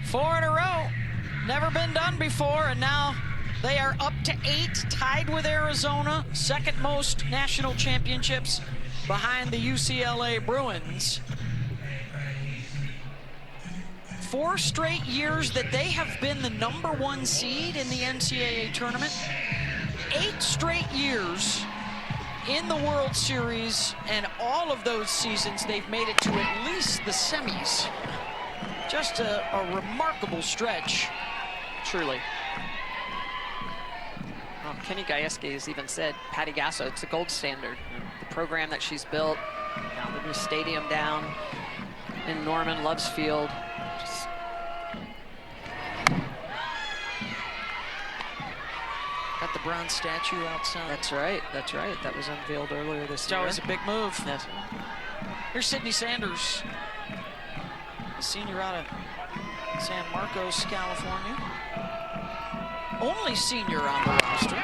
4 in a row. Never been done before, and now they are up to 8, tied with Arizona, second most national championships behind the UCLA Bruins. 4 straight years that they have been the #1 seed in the NCAA tournament. 8 straight years in the World Series, and all of those seasons they've made it to at least the semis. Just a remarkable stretch, truly. Well, Kenny Gajewski has even said, Patty Gasso, it's a gold standard. The program that she's built, now the new stadium down in Norman, Loves Field. Got the bronze statue outside. That's right, that's right. That was unveiled earlier this year. It's always a big move. Yes. Here's Cydney Sanders, a senior out of San Marcos, California. Only senior on the roster.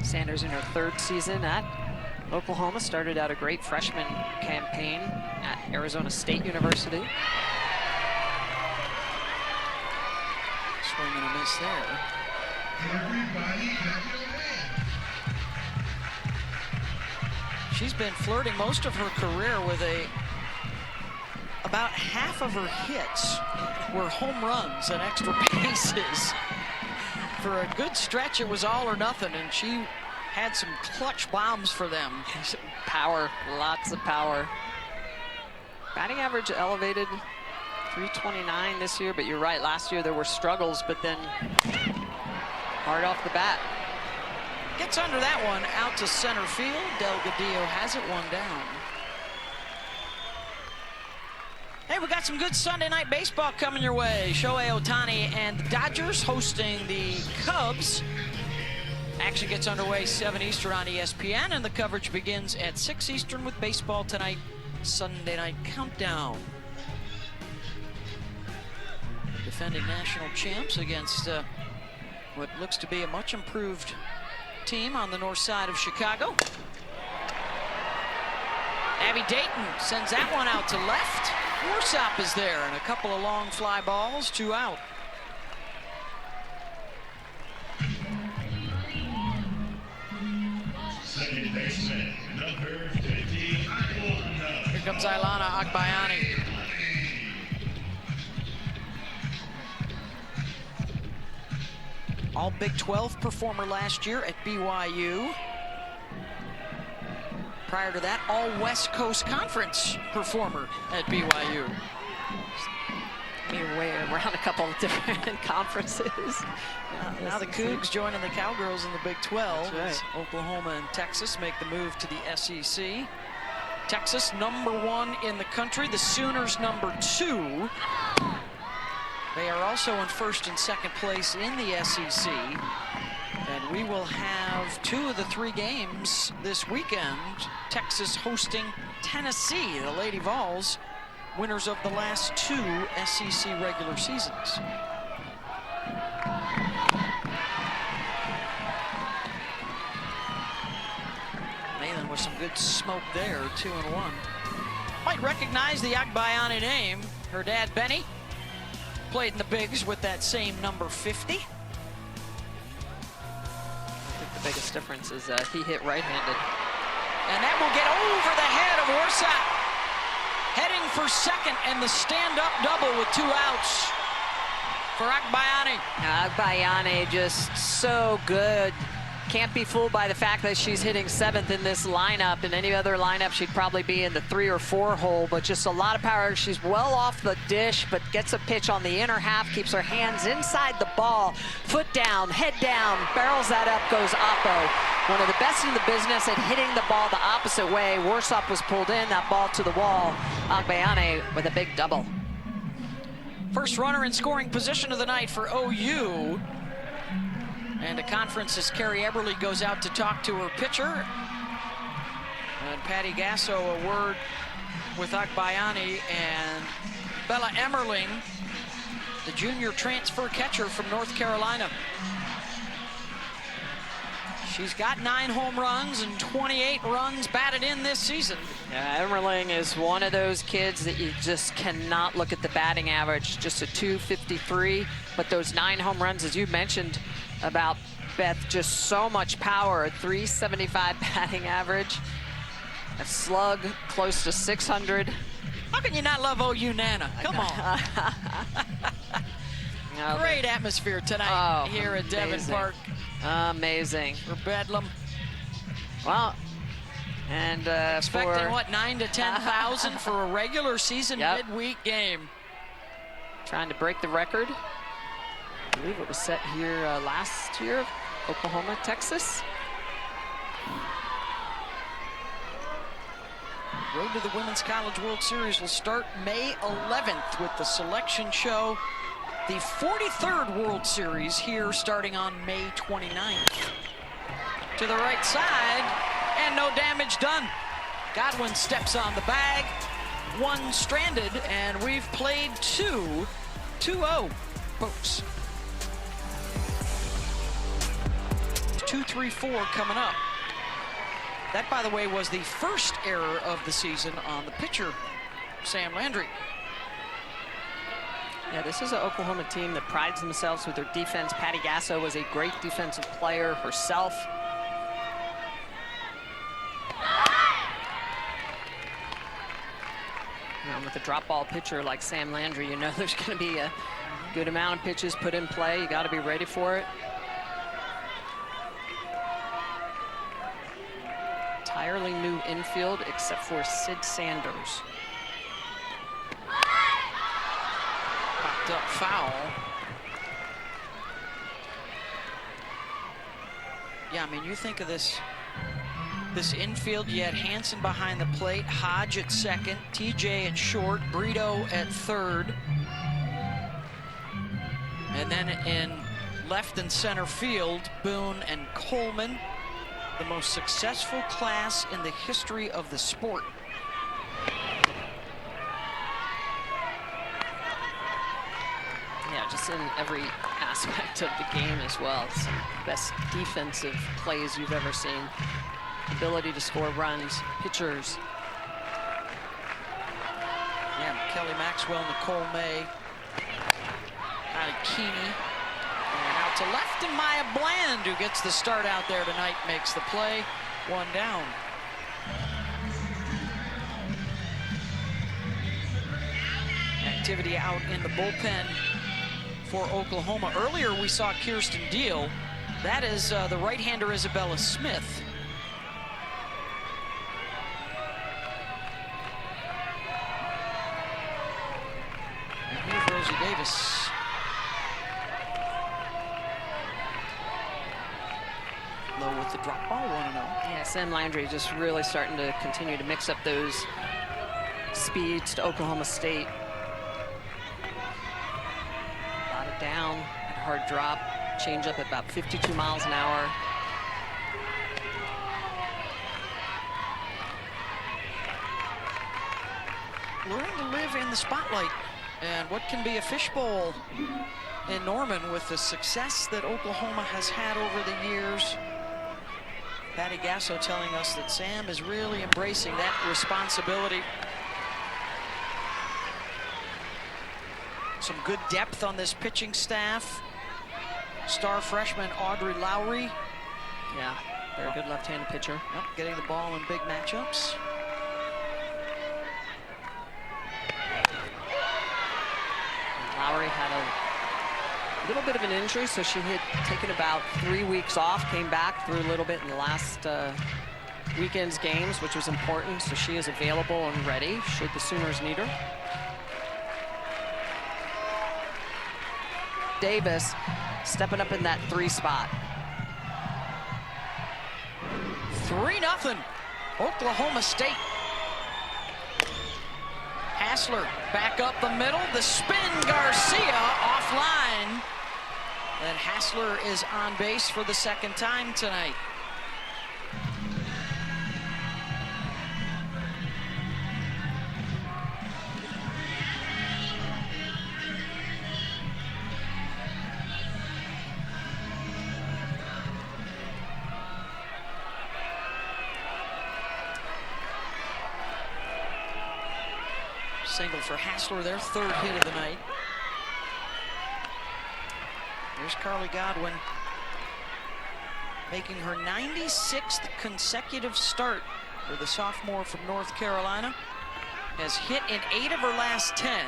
Sanders in her 3rd season at Oklahoma, started out a great freshman campaign at Arizona State University. Swing and a miss there. She's been flirting most of her career with about half of her hits were home runs and extra bases. For a good stretch, it was all or nothing, and she had some clutch bombs for them. Power, lots of power. Batting average elevated, 329 this year, but you're right, last year there were struggles, but then hard off the bat. Gets under that one, out to center field. Delgadillo has it, one down. Hey, we got some good Sunday night baseball coming your way. Shohei Ohtani and the Dodgers hosting the Cubs. Action gets underway 7 Eastern on ESPN, and the coverage begins at 6 Eastern with Baseball Tonight, Sunday Night Countdown. Defending national champs against what looks to be a much improved team on the north side of Chicago. Abby Dayton sends that one out to left. Worsop is there, and a couple of long fly balls, 2 out. Second baseman, number 50. Here comes Alana Akayani. All Big 12 performer last year at BYU. Prior to that, all West Coast Conference performer at BYU. You're way around a couple of different conferences. Now the Cougs joining the Cowgirls in the Big 12. That's right. Oklahoma and Texas make the move to the SEC. Texas #1 in the country, the Sooners #2. They are also in 1st and 2nd place in the SEC. And we will have 2 of the 3 games this weekend. Texas hosting Tennessee, the Lady Vols, winners of the last 2 SEC regular seasons. Nathan with some good smoke there, 2-1. Might recognize the Akbayani name. Her dad, Benny, played in the bigs with that same number 50. I think the biggest difference is he hit right-handed. And that will get over the head of Worsop. Heading for second, and the stand-up double with 2 outs for Akbayani. Akbayani just so good. Can't be fooled by the fact that she's hitting 7th in this lineup. In any other lineup, she'd probably be in the 3 or 4 hole, but just a lot of power. She's well off the dish, but gets a pitch on the inner half, keeps her hands inside the ball, foot down, head down, barrels that up, goes Oppo. One of the best in the business at hitting the ball the opposite way. Worsop was pulled in, that ball to the wall. Akbayani with a big double. First runner in scoring position of the night for OU. And a conference as Carrie Eberle goes out to talk to her pitcher. And Patty Gasso, a word with Akbayani, and Bella Emmerling, the junior transfer catcher from North Carolina. She's got 9 home runs and 28 runs batted in this season. Yeah, Emmerling is one of those kids that you just cannot look at the batting average, just a .253, but those 9 home runs, as you mentioned about Beth, just so much power, a .375 batting average, a slug close to 600. How can you not love OU Nana? Come on. Great atmosphere tonight here at Devon Park. Amazing. For Bedlam. Well, and expecting what, 9,000 to 10,000 for a regular season midweek game. Trying to break the record. I believe it was set here last year, Oklahoma, Texas. Road to the Women's College World Series will start May 11th with the selection show. The 43rd World Series here starting on May 29th. To the right side, and no damage done. Godwin steps on the bag, 1 stranded, and we've played 2-0, folks. 2-3-4 coming up. That, by the way, was the first error of the season on the pitcher, Sam Landry. Yeah, this is an Oklahoma team that prides themselves with their defense. Patty Gasso was a great defensive player herself. And with a drop ball pitcher like Sam Landry, you know there's going to be a good amount of pitches put in play. You got to be ready for it. Entirely new infield except for Cydney Sanders. Popped up foul. Yeah, I mean, you think of this infield, you had Hansen behind the plate, Hodge at second, TJ at short, Brito at third. And then in left and center field, Boone and Coleman, the most successful class in the history of the sport. Yeah, just in every aspect of the game as well. Some best defensive plays you've ever seen. Ability to score runs, pitchers. Yeah, Kelly Maxwell, Nicole May, Akayani, and out to left, and Maya Bland, who gets the start out there tonight, makes the play. 1 down. Activity out in the bullpen for Oklahoma. Earlier we saw Kirsten Deal. That is the right-hander Isabella Smith. And here's Rosie Davis. Low with the drop ball, 1-0. Yeah, Sam Landry just really starting to continue to mix up those speeds to Oklahoma State. Down, hard drop, change up at about 52 miles an hour. Learning to live in the spotlight, and what can be a fishbowl in Norman with the success that Oklahoma has had over the years. Patty Gasso telling us that Sam is really embracing that responsibility. Some good depth on this pitching staff. Star freshman Audrey Lowry. Yeah, very good left-handed pitcher. Yep, getting the ball in big matchups. Lowry had a little bit of an injury, so she had taken about 3 weeks off, came back through a little bit in the last weekend's games, which was important, so she is available and ready should the Sooners need her. Davis stepping up in that 3 spot. 3-0, Oklahoma State. Hassler back up the middle, the spin, Garcia offline. And Hassler is on base for the 2nd time tonight. Single for Hassler, their third hit of the night. Here's Carly Godwin making her 96th consecutive start for the sophomore from North Carolina. Has hit in 8 of her last 10.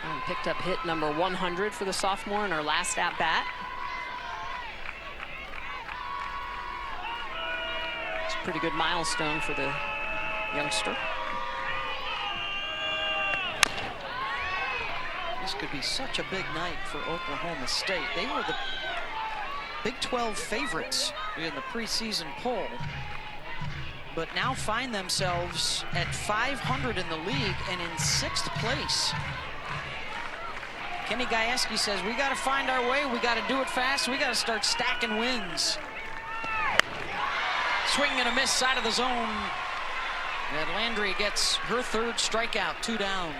And picked up hit number 100 for the sophomore in her last at-bat. It's a pretty good milestone for the youngster. This could be such a big night for Oklahoma State. They were the Big 12 favorites in the preseason poll, but now find themselves at 500 in the league and in 6th place. Kenny Gajewski says, we got to find our way. We got to do it fast. We got to start stacking wins. Swing and a miss, side of the zone. And Landry gets her 3rd strikeout, 2 down.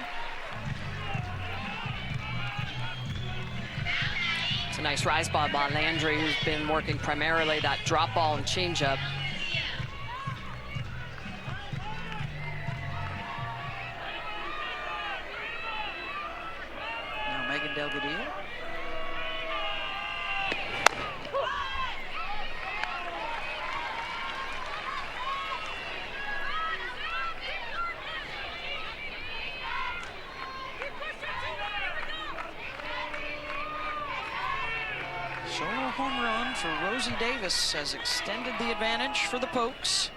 It's a nice rise ball by Landry, who's been working primarily that drop ball and changeup. Now Megan Delgadillo. Solo home run for Rosie Davis has extended the advantage for the Pokes.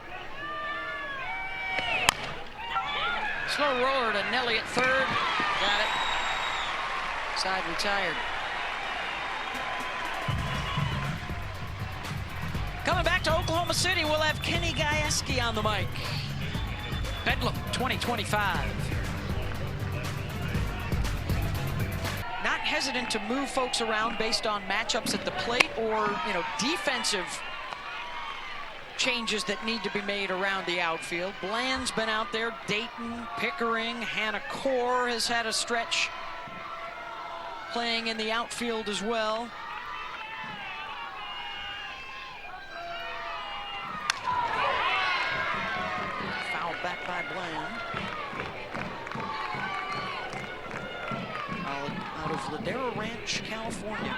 Slow roller to Nelly at 3rd. Got it. Side retired. Coming back to Oklahoma City, we'll have Kenny Gajewski on the mic. Bedlam 2025. Not hesitant to move folks around based on matchups at the plate or, defensive changes that need to be made around the outfield. Bland's been out there, Dayton, Pickering, Hannah Core has had a stretch playing in the outfield as well. Fouled back by Bland. Out of Ladera Ranch, California.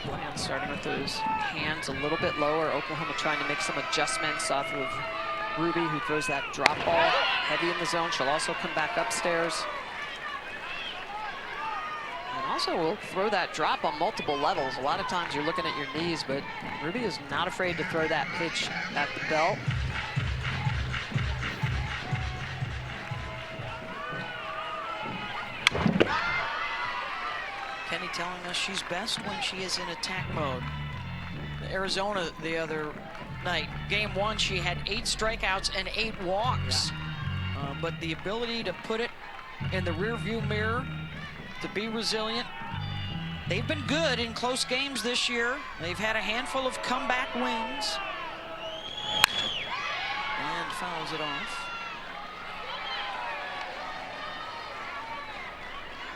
Bland starting with those hands a little bit lower. Oklahoma trying to make some adjustments off of Ruby, who throws that drop ball heavy in the zone. She'll also come back upstairs. Also will throw that drop on multiple levels. A lot of times you're looking at your knees, but Ruby is not afraid to throw that pitch at the belt. Kenny telling us she's best when she is in attack mode. Arizona the other night, game 1, she had 8 strikeouts and 8 walks. But the ability to put it in the rearview mirror, to be resilient. They've been good in close games this year. They've had a handful of comeback wins. And fouls it off.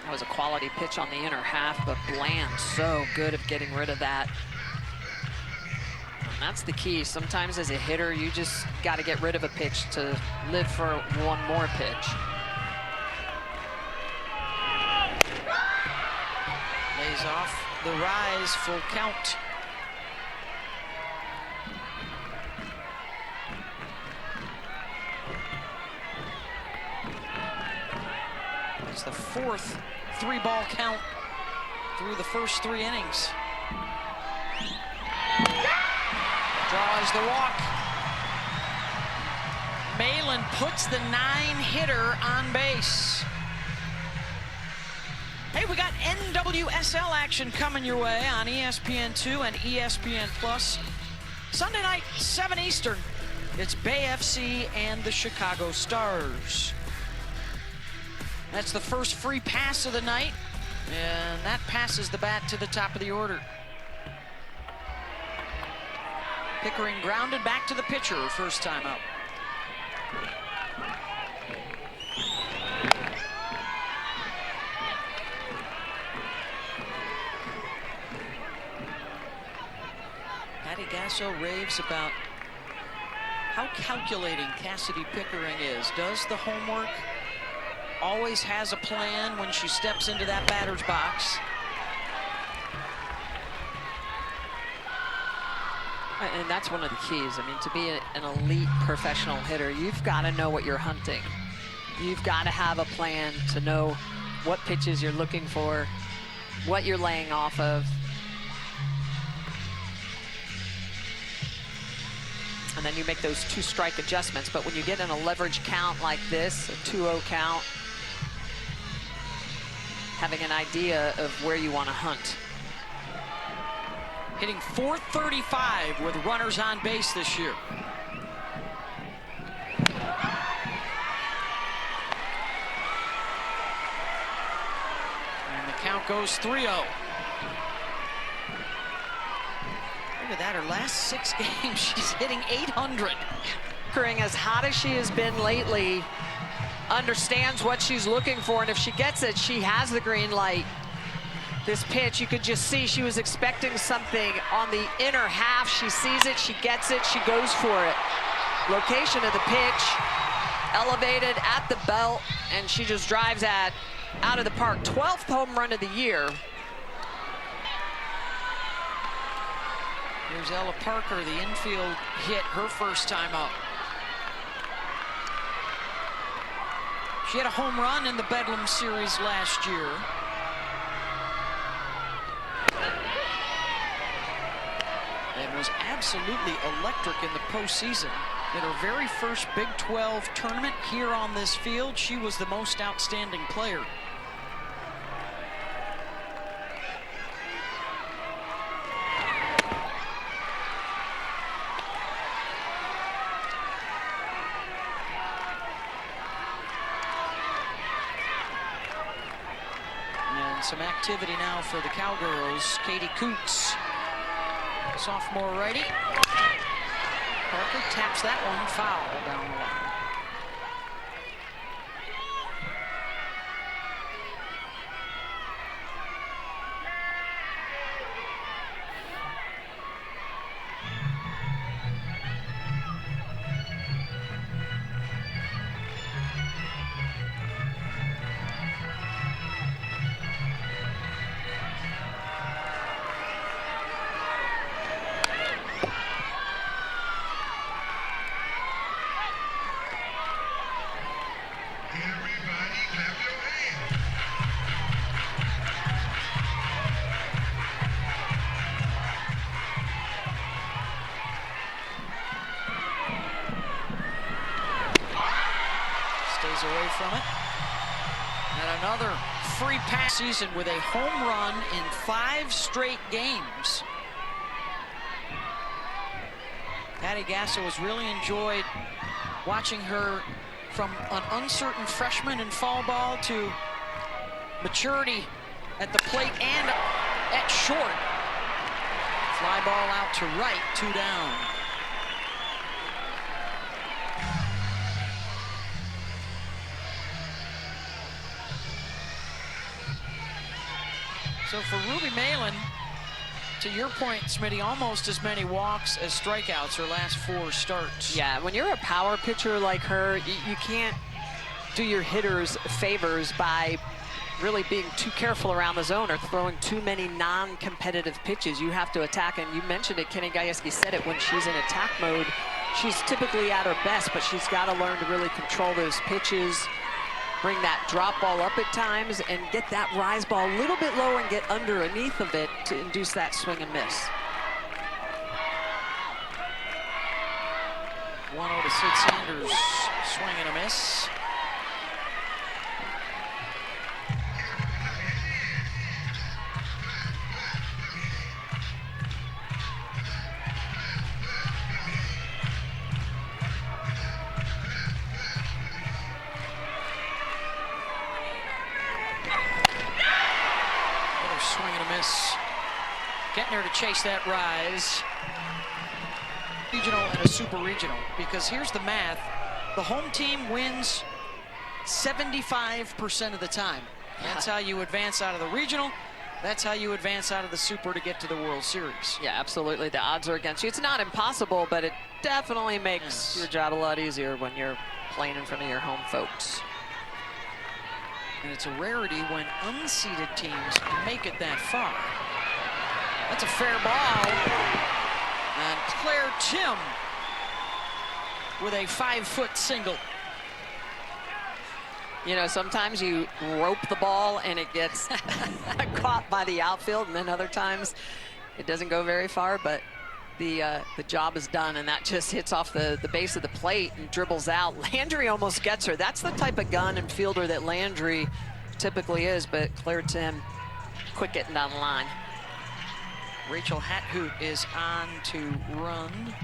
That was a quality pitch on the inner half, but Bland so good at getting rid of that. And that's the key. Sometimes as a hitter, you just got to get rid of a pitch to live for one more pitch. Lays off the rise, full count. It's the 4th 3-ball count through the first 3 innings. Draws the walk. Malin puts the 9-hitter on base. Hey, we got NWSL action coming your way on ESPN2 and ESPN Plus. Sunday night, 7 Eastern. It's Bay FC and the Chicago Stars. That's the first free pass of the night, and that passes the bat to the top of the order. Pickering grounded back to the pitcher, first time up. Patty Gasso raves about how calculating Cassidy Pickering is. Does the homework, always has a plan when she steps into that batter's box. And that's one of the keys. I mean, to be an elite professional hitter, you've got to know what you're hunting. You've got to have a plan to know what pitches you're looking for, what you're laying off of. And then you make those 2-strike adjustments. But when you get in a leverage count like this, a 2-0 count, having an idea of where you want to hunt. Hitting .435 with runners on base this year. And the count goes 3-0. Look at that, her last 6 games, she's hitting .800. Pickering, as hot as she has been lately, understands what she's looking for, and if she gets it, she has the green light. This pitch, you could just see she was expecting something on the inner half. She sees it, she gets it, she goes for it. Location of the pitch, elevated at the belt, and she just drives that out of the park. 12th home run of the year. Here's Ella Parker, the infield hit, her first time up. She had a home run in the Bedlam series last year. And was absolutely electric in the postseason. In her very first Big 12 tournament here on this field, she was the most outstanding player. And some activity now for the Cowgirls. Katie Coots, sophomore righty. Parker taps that one foul down the line. Away from it. And another free pass season with a home run in 5 straight games. Patty Gasso has really enjoyed watching her from an uncertain freshman in fall ball to maturity at the plate and at short. Fly ball out to right, 2 down. So for Ruby Malin, to your point, Smitty, almost as many walks as strikeouts her last 4 starts. Yeah, when you're a power pitcher like her, you can't do your hitters favors by really being too careful around the zone or throwing too many non-competitive pitches. You have to attack, and you mentioned it, Kenny Gajewski said it, when she's in attack mode, she's typically at her best, but she's got to learn to really control those pitches, bring that drop ball up at times, and get that rise ball a little bit lower and get underneath of it to induce that swing and miss. 1-0 to Cydney Sanders, swing and a miss. Swing and a miss. Getting her to chase that rise. Regional and a super regional, because here's the math. The home team wins 75% of the time. That's how you advance out of the regional. That's how you advance out of the Super to get to the World Series. Yeah, absolutely. The odds are against you. It's not impossible, but it definitely makes your job a lot easier when you're playing in front of your home folks. And it's a rarity when unseeded teams make it that far. That's a fair ball. And Claire Tim with a 5-foot single. You know, sometimes you rope the ball and it gets caught by the outfield, and then other times it doesn't go very far, but the job is done, and that just hits off the base of the plate and dribbles out. Landry almost gets her. That's the type of gun and fielder that Landry typically is, but Claire Tim, quick getting down the line. Rachel Hathoot is on to run.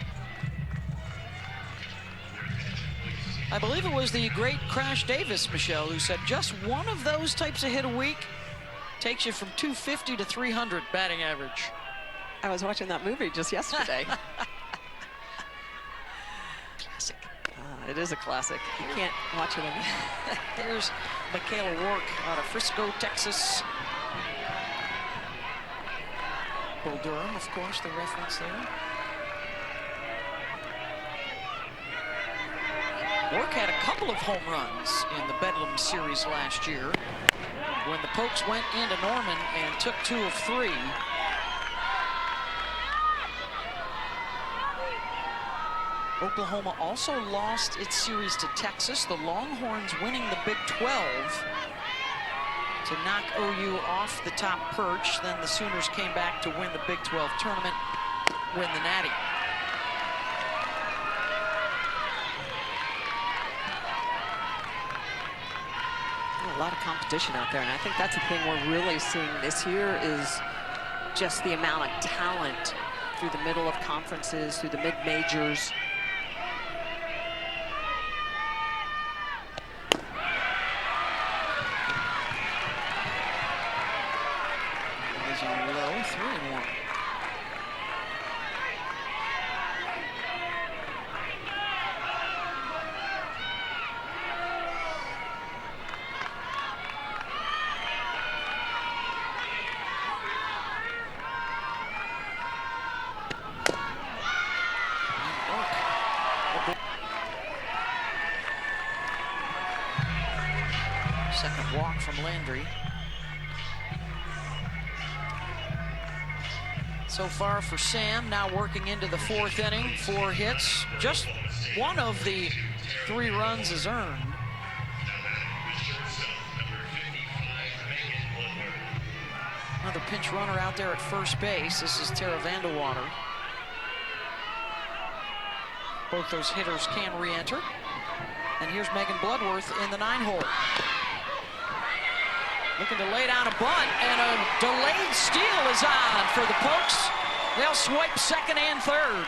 I believe it was the great Crash Davis, Michelle, who said just one of those types of hit a week takes you from 250 to 300 batting average. I was watching that movie just yesterday. Classic. It is a classic. You can't watch it again. There's Michaela Rourke out of Frisco, Texas. Bull Durham, of course, the reference there. Rourke had a couple of home runs in the Bedlam series last year when the Pokes went into Norman and took 2 of 3. Oklahoma also lost its series to Texas, the Longhorns winning the Big 12 to knock OU off the top perch. Then the Sooners came back to win the Big 12 tournament, win the Natty. A lot of competition out there, and I think that's the thing we're really seeing this year is just the amount of talent through the middle of conferences, through the mid-majors. Is low, 3-1. Second walk from Landry. So far for Sam, now working into the 4th inning, 4 hits. Just one of the 3 runs is earned. Another pinch runner out there at first base. This is Tara Vandewater. Both those hitters can re-enter. And here's Megan Bloodworth in the 9-hole. Looking to lay down a bunt, and a delayed steal is on for the Pokes. They'll swipe 2nd and 3rd.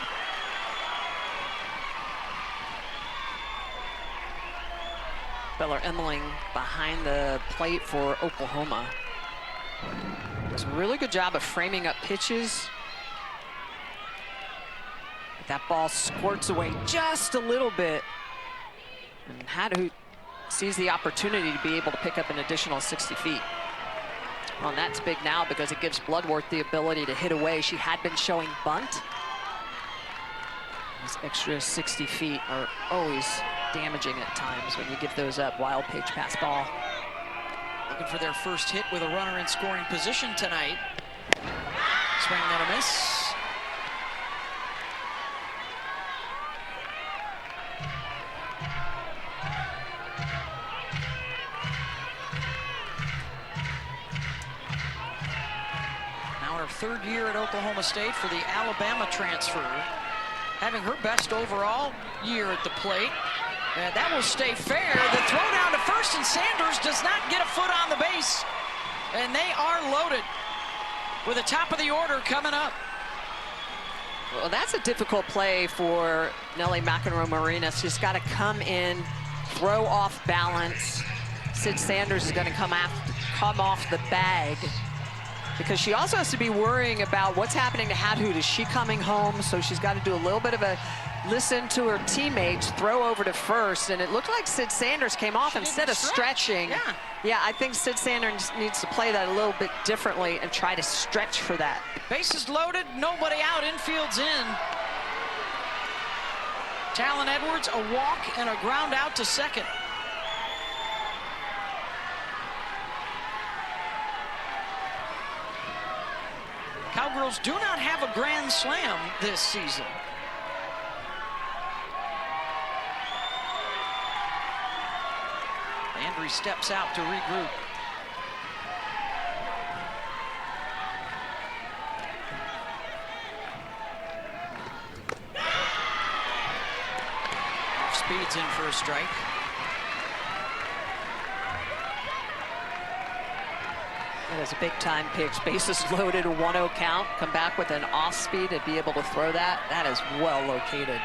Beller Emmeling behind the plate for Oklahoma. Does a really good job of framing up pitches. That ball squirts away just a little bit. And Hadhoot sees the opportunity to be able to pick up an additional 60 feet. Well, and that's big now because it gives Bloodworth the ability to hit away. She had been showing bunt. Those extra 60 feet are always damaging at times when you give those up. Wild pitch pass ball. Looking for their first hit with a runner in scoring position tonight. Swing and a miss. Now her 3rd year at Oklahoma State for the Alabama transfer. Having her best overall year at the plate. And that will stay fair. The throw down to first, and Sanders does not get a foot on the base. And they are loaded with the top of the order coming up. Well, that's a difficult play for Nellie McEnroe-Marina. She's got to come in, throw off balance. Sid Sanders is going to come off the bag. because she also has to be worrying about what's happening to Hadhoud. Is she coming home? So she's got to do a little bit of a listen to her teammates, throw over to first, and it looked like Cyd Sanders came off instead of stretching. Yeah, I think Cyd Sanders needs to play that a little bit differently and try to stretch for that. Bases loaded, nobody out, infield's in. Talon Edwards, a walk and a ground out to second. Cowgirls do not have a grand slam this season. Landry steps out to regroup. Speed's in for a strike. That is a big-time pitch. Bases loaded, a 1-0 count. Come back with an off-speed and be able to throw that. That is well located.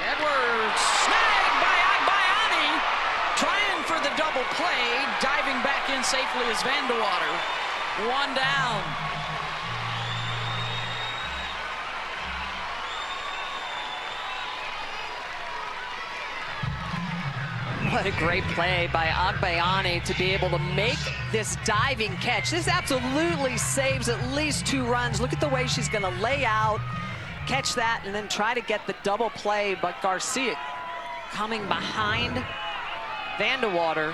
Edwards snagged by Akayani. Trying for the double play. Diving back in safely is Vandewater. One down. What a great play by Akayani to be able to make this diving catch. This absolutely saves at least 2 runs. Look at the way she's going to lay out, catch that, and then try to get the double play. But Garcia coming behind Vandewater.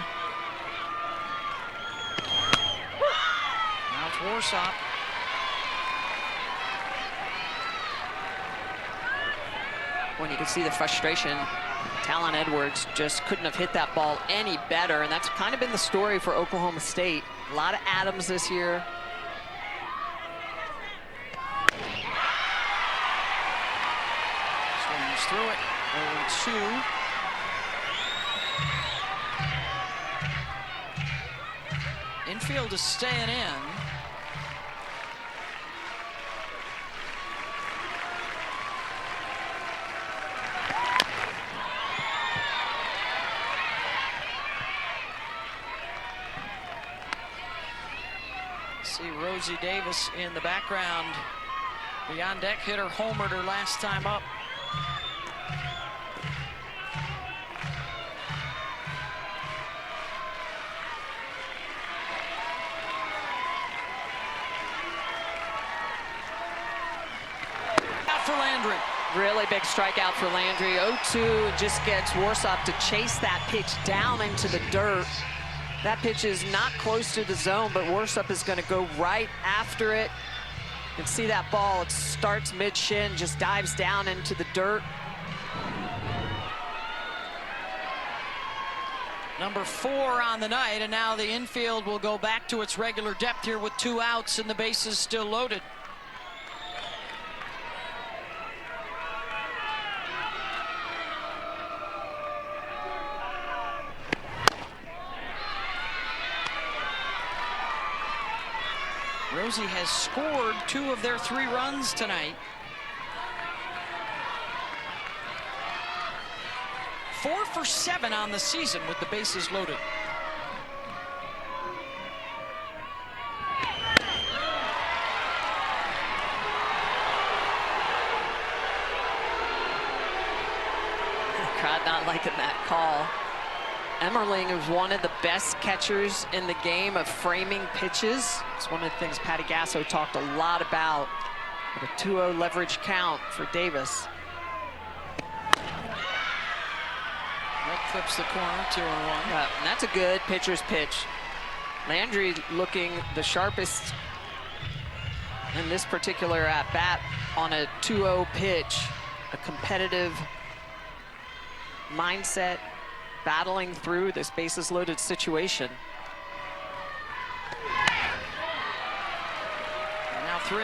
Now it's Warsop. When you can see the frustration, Talon Edwards just couldn't have hit that ball any better, and that's kind of been the story for Oklahoma State. A lot of Adams this year. Swings through it. 0-2. Infield is staying in. See Rosie Davis in the background. The on-deck hitter homered her last time up. Out for Landry. Really big strikeout for Landry. 0-2, and just gets Warsop to chase that pitch down into the dirt. That pitch is not close to the zone, but Warsop is going to go right after it. You can see that ball, it starts mid-shin, just dives down into the dirt. Number 4 on the night, and now the infield will go back to its regular depth here with 2 outs and the bases still loaded. Rosie has scored 2 of their 3 runs tonight. 4 for 7 on the season with the bases loaded. Crowd not liking that call. Emmerling is one of the best catchers in the game of framing pitches. It's one of the things Patty Gasso talked a lot about. With a 2-0 leverage count for Davis. That clips the corner, 2-1. And that's a good pitcher's pitch. Landry looking the sharpest in this particular at-bat on a 2-0 pitch. A competitive mindset, battling through this bases loaded situation. And now 3-1.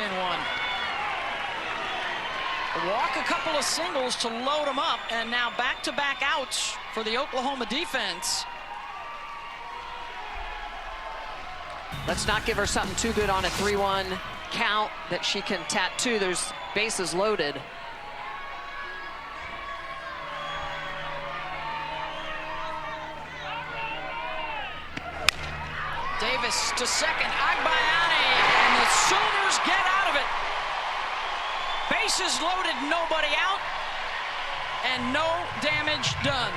A walk, a couple of singles to load them up, and now back-to-back outs for the Oklahoma defense. Let's not give her something too good on a 3-1 count that she can tattoo. There's bases loaded. second. Akayani, and the Sooners get out of it. Bases loaded, nobody out, and no damage done.